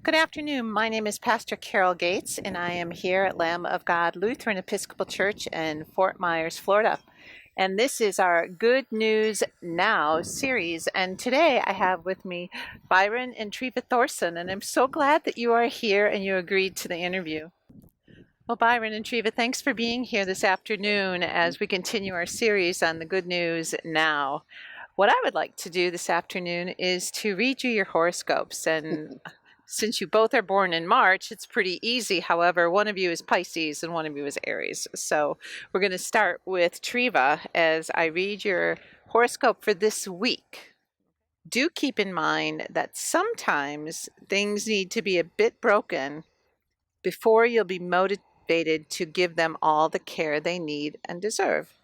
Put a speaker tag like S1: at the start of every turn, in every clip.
S1: Good afternoon. My name is Pastor Carol Gates, and I am here at Lamb of God Lutheran Episcopal Church in Fort Myers, Florida. And this is our Good News Now series. And today I have with me Byron and Treva Thorson, and I'm so glad that you are here and you agreed to the interview. Well, Byron and Treva, thanks for being here this afternoon as we continue our series on the Good News Now. What I would like to do this afternoon is to read you your horoscopes. And since you both are born in March, it's pretty easy. However, one of you is Pisces and one of you is Aries. So we're going to start with Treva as I read your horoscope for this week. Do keep in mind that sometimes things need to be a bit broken before you'll be motivated to give them all the care they need and deserve.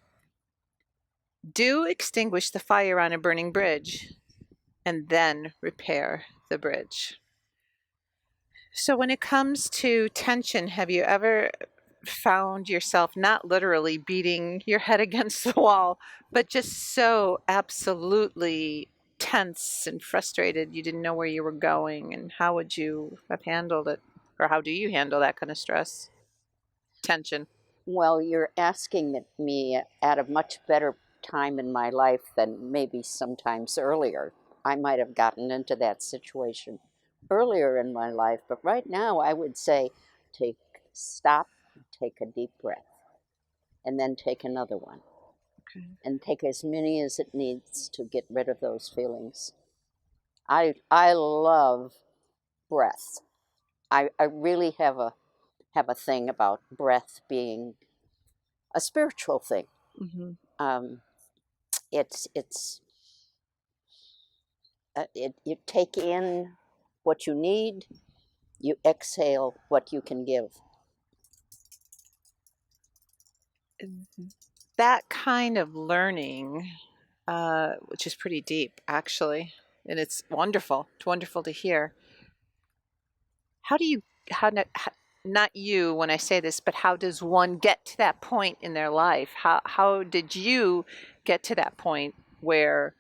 S1: Do extinguish the fire on a burning bridge and then repair the bridge. So when it comes to tension, have you ever found yourself not literally beating your head against the wall, but just so absolutely tense and frustrated you didn't know where you were going? And how would you have handled it? Or how do you handle that kind of stress, tension?
S2: Well, you're asking me at a much better time in my life than maybe sometimes earlier. I might have gotten into that situation earlier in my life, but right now I would say stop, take a deep breath, and then take another one.
S1: Okay.
S2: And take as many as it needs to get rid of those feelings. I love breath. I really have a thing about breath being a spiritual thing.
S1: Mm-hmm.
S2: It's you take in what you need, you exhale what you can give.
S1: That kind of learning, which is pretty deep, actually, and it's wonderful. It's wonderful to hear. Not you when I say this, but how does one get to that point in their life? How did you get to that point where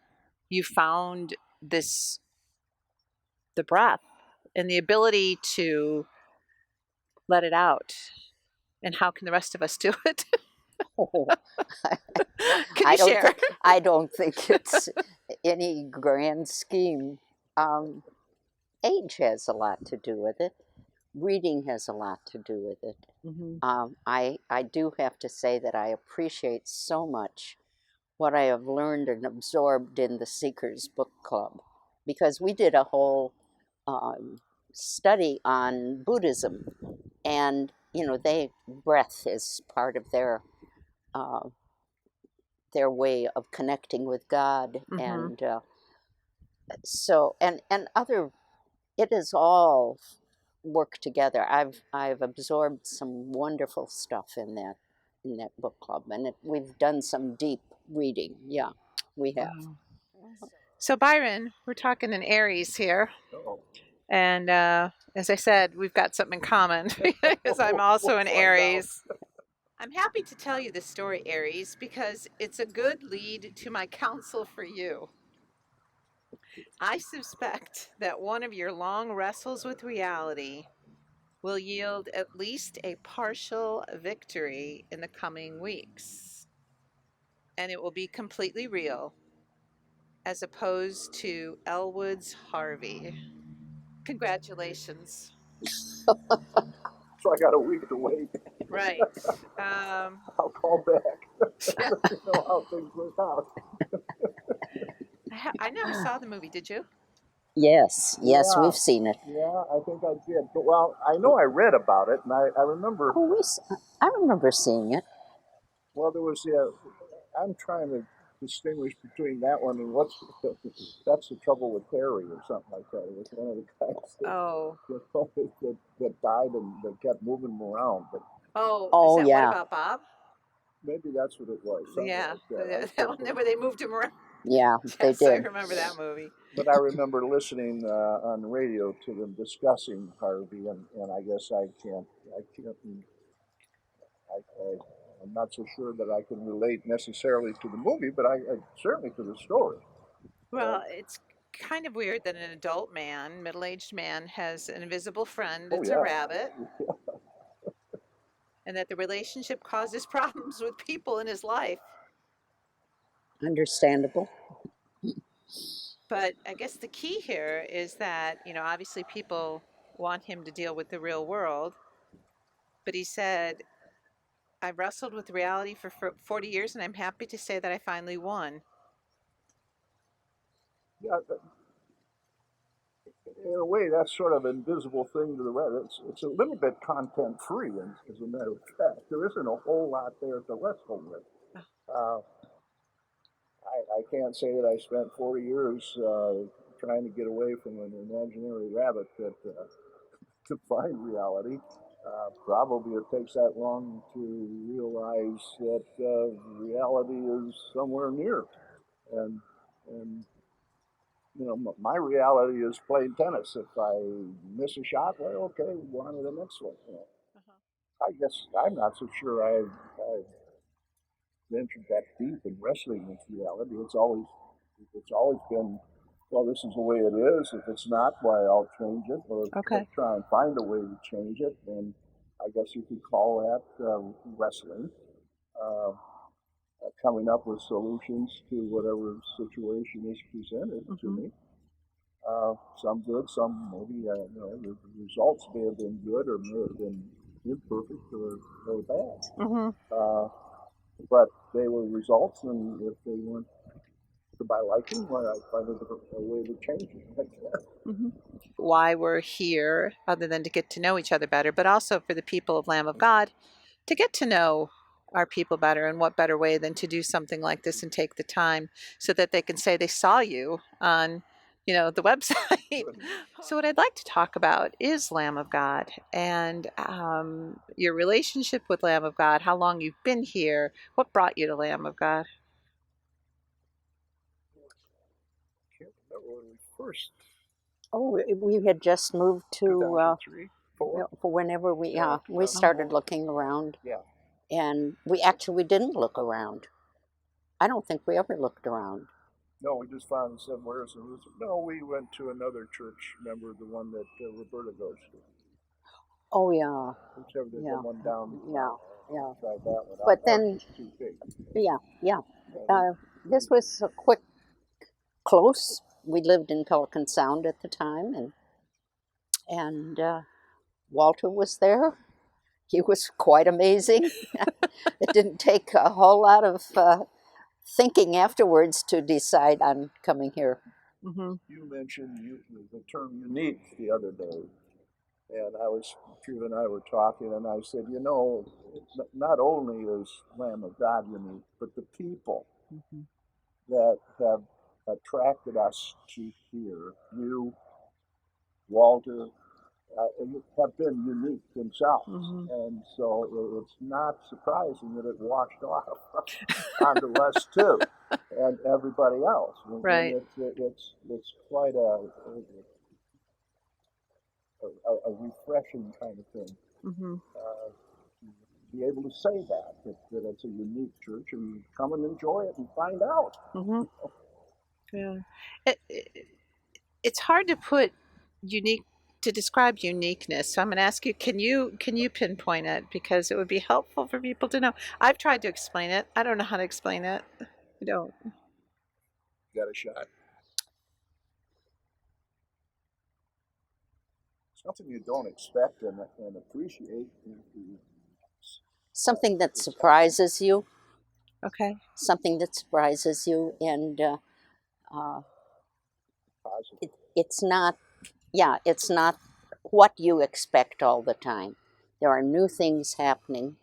S1: you found the breath and the ability to let it out? And how can the rest of us do it?
S2: Oh,
S1: Can you share?
S2: I don't think it's any grand scheme. Age has a lot to do with it. Reading has a lot to do with it.
S1: Mm-hmm.
S2: I do have to say that I appreciate so much what I have learned and absorbed in the Seekers Book Club, because we did a whole study on Buddhism, and breath is part of their way of connecting with God,
S1: Mm-hmm.
S2: and so other. It is all work together. I've absorbed some wonderful stuff in that book club, and we've done some deep reading. Yeah, we have.
S1: Wow. So Byron, we're talking in Aries here, and as I said, we've got something in common because I'm also an Aries. I'm happy to tell you this story, Aries, because it's a good lead to my counsel for you. I suspect that one of your long wrestles with reality will yield at least a partial victory in the coming weeks. And it will be completely real, as opposed to Elwood's Harvey. Congratulations.
S3: So I got a week to wait.
S1: Right.
S3: I'll call back.
S1: Yeah.
S3: Let you know how things work out.
S1: I never saw the movie, did you?
S2: Yes,
S3: Yeah.
S2: we've seen it.
S3: Yeah, I think I did. But, well, I know I read about it, and I remember.
S2: Oh, I remember seeing it.
S3: Well, there was. I'm trying to distinguish between that one and that's the trouble with Harry or something like that. It was one of the guys that died and that kept moving him around. But
S1: Oh, is that
S2: yeah.
S1: What About Bob?
S3: maybe that's what it was.
S1: Yeah,
S3: Like
S1: that one where they moved him around.
S2: Yeah, they
S1: Yes, I
S2: did.
S1: remember that movie.
S3: But I remember listening on the radio to them discussing Harvey, and I guess I can't. I'm not so sure that I can relate necessarily to the movie, but I certainly to the story.
S1: Well, kind of weird that an adult man, middle-aged man, has an invisible friend.
S3: Oh
S1: It's a
S3: yeah.
S1: rabbit, and that the relationship causes problems with people in his life.
S2: Understandable.
S1: But I guess the key here is that, obviously people want him to deal with the real world. But he said, I've wrestled with reality for 40 years, and I'm happy to say that I finally won.
S3: Yeah, in a way, that's sort of an invisible thing to the rest. It's a little bit content free, as a matter of fact. There isn't a whole lot there to wrestle with. Uh, I can't say that I spent 40 years trying to get away from an imaginary rabbit that to find reality. Probably it takes that long to realize that reality is somewhere near, and and my reality is playing tennis. If I miss a shot, well, okay, we'll on to the next one. I guess I'm not so sure I've ventured that deep in wrestling with reality. It's always been, well, this is the way it is. If it's not, why I'll change it, or
S1: Okay.
S3: try and find a way to change it. And I guess you could call that wrestling. Uh, Coming up with solutions to whatever situation is presented to me. Some good, some maybe, the results may have been good or may have been imperfect or bad. But they were results, and if they weren't to my liking, well, I find a way to change it. Like that.
S1: Why we're here, other than to get to know each other better, but also for the people of Lamb of God to get to know our people better. And what better way than to do something like this and take the time so that they can say they saw you on the website. So what I'd like to talk about is Lamb of God and your relationship with Lamb of God, how long you've been here, what brought you to Lamb of God.
S3: I can't remember when we first.
S2: Oh, we had just moved to
S3: 2003, 4.
S2: for whenever we
S3: Yeah,
S2: we started looking around,
S3: Yeah.
S2: and we didn't look around. I don't think we ever looked around.
S3: No, we just found somewhere. No, we went to another church. Remember the one that Roberta goes to?
S2: Oh yeah,
S3: Whichever the
S2: yeah,
S3: one down.
S2: yeah, yeah.
S3: Tried that one.
S2: But
S3: That
S2: then,
S3: was too big.
S2: yeah. This was a quick, close. We lived in Pelican Sound at the time, and Walter was there. He was quite amazing. It didn't take a whole lot of thinking afterwards to decide on coming here.
S1: Mm-hmm.
S3: You mentioned the term unique the other day, and Treva and I were talking, and I said, not only is Lamb of God unique, but the people that have attracted us to here, you, Walter, have been unique themselves. And so it's not surprising that it washed off onto us too, and everybody else.
S1: Right.
S3: And it's quite a refreshing kind of thing. Be able to say that it's a unique church, and come and enjoy it and find out.
S1: Yeah. It's hard to put describe uniqueness. So I'm going to ask you, can you pinpoint it, because it would be helpful for people to know. I've tried to explain it. I don't know how to explain it. I don't.
S3: Got a shot. Something you don't expect and appreciate.
S2: Something that surprises you.
S1: Okay.
S2: Something that surprises you, and it's not. Yeah, it's not what you expect all the time. There are new things happening.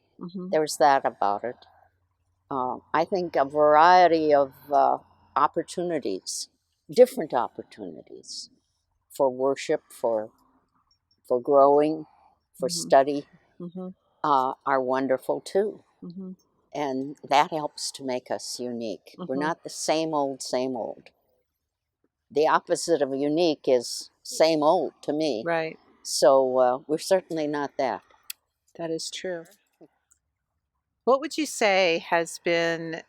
S2: There's that about it. I think a variety of opportunities, different opportunities for worship, for growing, for study, are wonderful too. And that helps to make us unique. We're not the same old, same old. The opposite of unique is same old to me.
S1: Right.
S2: So we're certainly not that.
S1: That is true. What would you say has been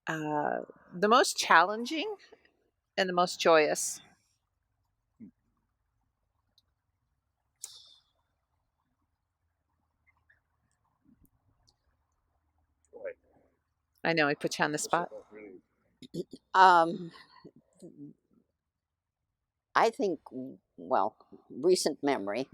S1: the most challenging and the most joyous?
S3: Boy,
S1: I know I put you on the
S3: this I
S1: spot.
S3: don't really.
S2: Um, I think, well, recent memory,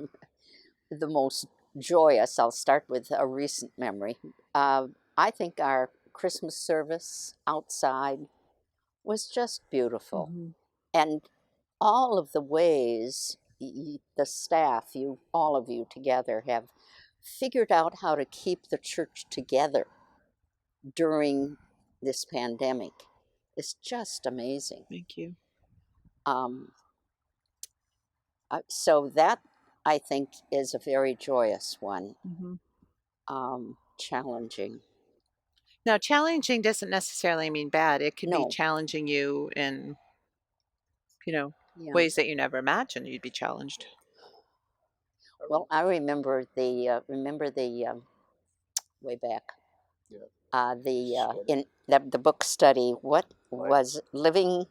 S2: the most joyous, I'll start with a recent memory. Uh, I think our Christmas service outside was just beautiful.
S1: Mm-hmm.
S2: And all of the ways the staff, all of you together, have figured out how to keep the church together during this pandemic is just amazing.
S1: Thank you.
S2: Um, so that I think is a very joyous one.
S1: Mm-hmm.
S2: Challenging.
S1: Now, challenging doesn't necessarily mean bad. It could be
S2: No,
S1: challenging you in,
S2: yeah.
S1: ways that you never imagined you'd be challenged.
S2: Well, I remember the way back.
S3: Yeah.
S2: In the book study. What
S3: Right.
S2: was living?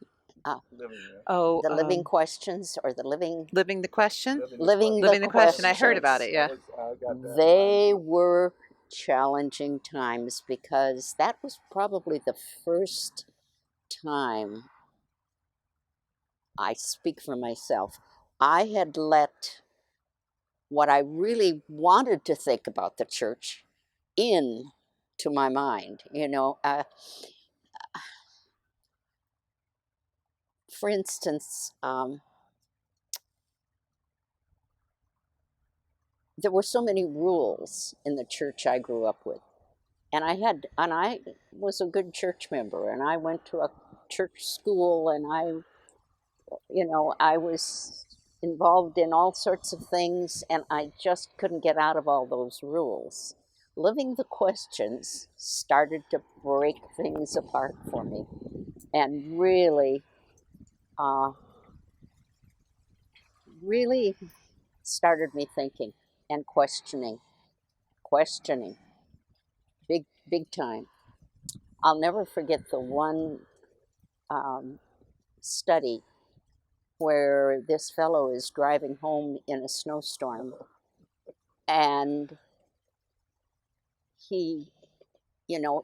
S3: Living there.
S1: Oh,
S2: The living questions or the living
S1: living the question?
S2: living
S1: Living the question. I
S2: questions.
S1: heard about it, yeah.
S3: I got that.
S2: They were challenging times because that was probably the first time, I speak for myself, I had let what I really wanted to think about the church in to my mind. For instance, there were so many rules in the church I grew up with. And I was a good church member, and I went to a church school, and I was involved in all sorts of things, and I just couldn't get out of all those rules. Living the questions started to break things apart for me, and uh, really started me thinking and questioning, big time. I'll never forget the one study where this fellow is driving home in a snowstorm, and he, you know,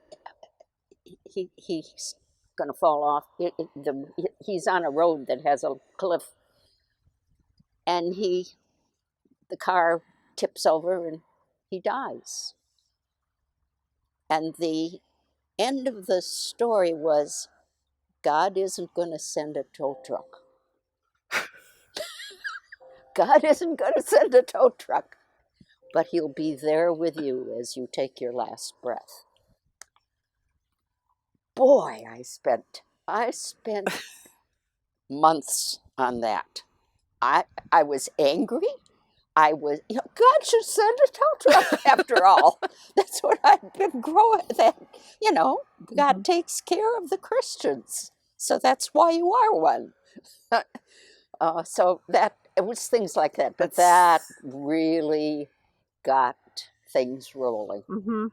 S2: he's going to fall off. He's on a road that has a cliff, and the car tips over and he dies. And the end of the story was, God isn't going to send a tow truck. God isn't going to send a tow truck, but he'll be there with you as you take your last breath. Boy, I spent months on that. I was angry. God should send a tow truck after all. That's what I've been growing. God takes care of the Christians, so that's why you are one. So that it was things like that, but that really got things rolling.
S1: Mm-hmm.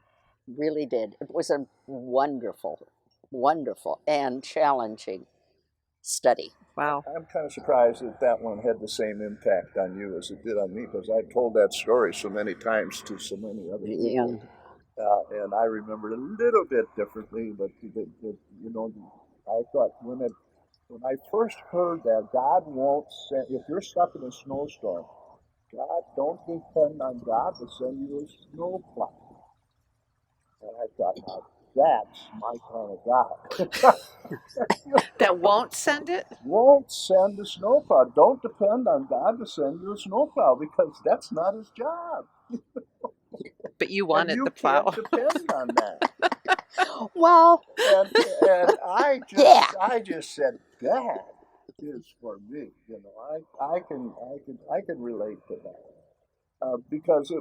S2: Really did. It was a wonderful, wonderful and challenging study.
S1: Wow.
S3: I'm kind of surprised that one had the same impact on you as it did on me, because I've told that story so many times to so many other people.
S2: Yeah.
S3: And I remember it a little bit differently, but I thought when I first heard that God won't send, if you're stuck in a snowstorm, God, don't depend on God to send you a snowplow. And I thought, now that's my kind of God.
S1: That won't send it?
S3: Won't send a snowplow. Don't depend on God to send you a snowplow, because that's not his job.
S1: But you
S3: And
S1: wanted
S3: you
S1: the
S3: can't
S1: plow.
S3: depend on that.
S2: Well,
S3: And I just said, that is for me. I can relate to that, because I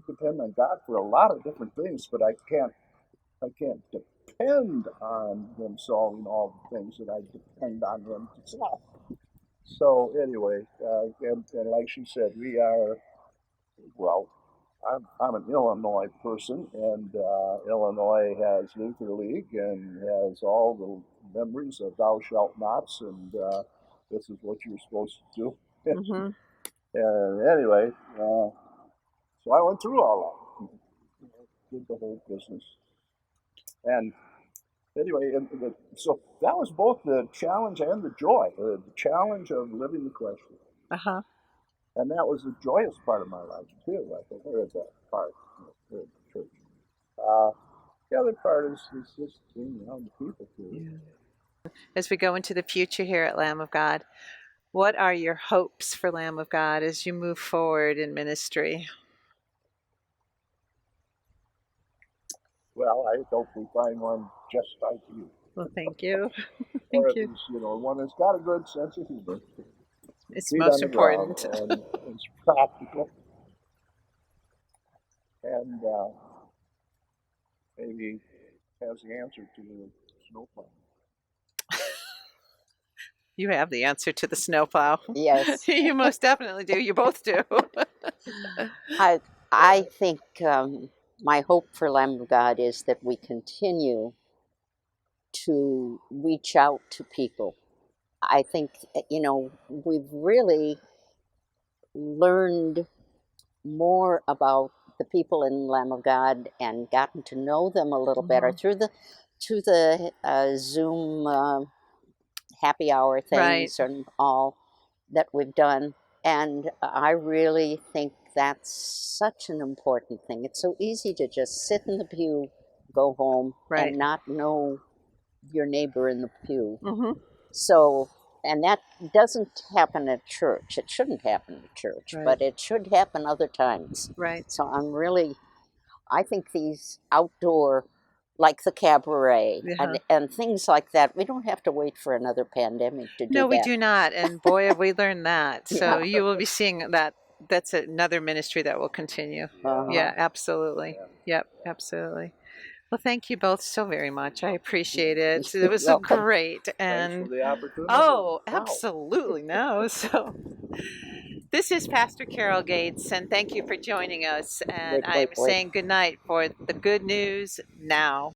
S3: depend on God for a lot of different things, but I can't depend on Him solving all the things that I depend on Him to solve. So anyway, and like she said, we are, well, I'm an Illinois person, and Illinois has Luther League and has all memories of thou shalt nots, and this is what you're supposed to do.
S1: Mm-hmm.
S3: And anyway, so I went through all that, did the whole business. And anyway, so that was both the challenge and the joy. The challenge of living the question.
S1: Uh-huh.
S3: And that was the joyous part of my life, too. I think there is that part here at the church. The other part is just being around the people, too.
S1: Yeah. As we go into the future here at Lamb of God, what are your hopes for Lamb of God as you move forward in ministry?
S3: Well, I hope we find one just like you.
S1: Well, thank you.
S3: Or
S1: Thank
S3: at
S1: you.
S3: least, one that's got a good sense of humor.
S1: It's
S3: Feet
S1: most
S3: on the ground,
S1: important.
S3: and it's practical. And maybe has the answer to the snowplow.
S1: You have the answer to the snowplow.
S2: Yes.
S1: You most definitely do. You both do.
S2: I think my hope for Lamb of God is that we continue to reach out to people. I think, we've really learned more about the people in Lamb of God and gotten to know them a little better through the Zoom happy hour things
S1: Right.
S2: and all that we've done. And I really think that's such an important thing. It's so easy to just sit in the pew, go home,
S1: Right.
S2: and not know your neighbor in the pew.
S1: Mm-hmm.
S2: So, and that doesn't happen at church. It shouldn't happen at church,
S1: Right.
S2: but it should happen other times.
S1: Right.
S2: So I think these outdoor, like the cabaret and things like that, we don't have to wait for another pandemic to do
S1: No,
S2: that.
S1: we do not. And boy, have we learned that. So
S2: Yeah.
S1: you will be seeing that. That's another ministry that will continue.
S2: Uh-huh.
S1: Yeah, absolutely. Yep, absolutely. Well, thank you both so very much. I appreciate it. It was so
S2: Welcome.
S1: great.
S3: Thanks
S1: And
S3: for the opportunity.
S1: oh,
S3: Wow.
S1: absolutely no. So this is Pastor Carol Gates, and thank you for joining us. And
S2: Wait.
S1: I'm saying good night for the good news now.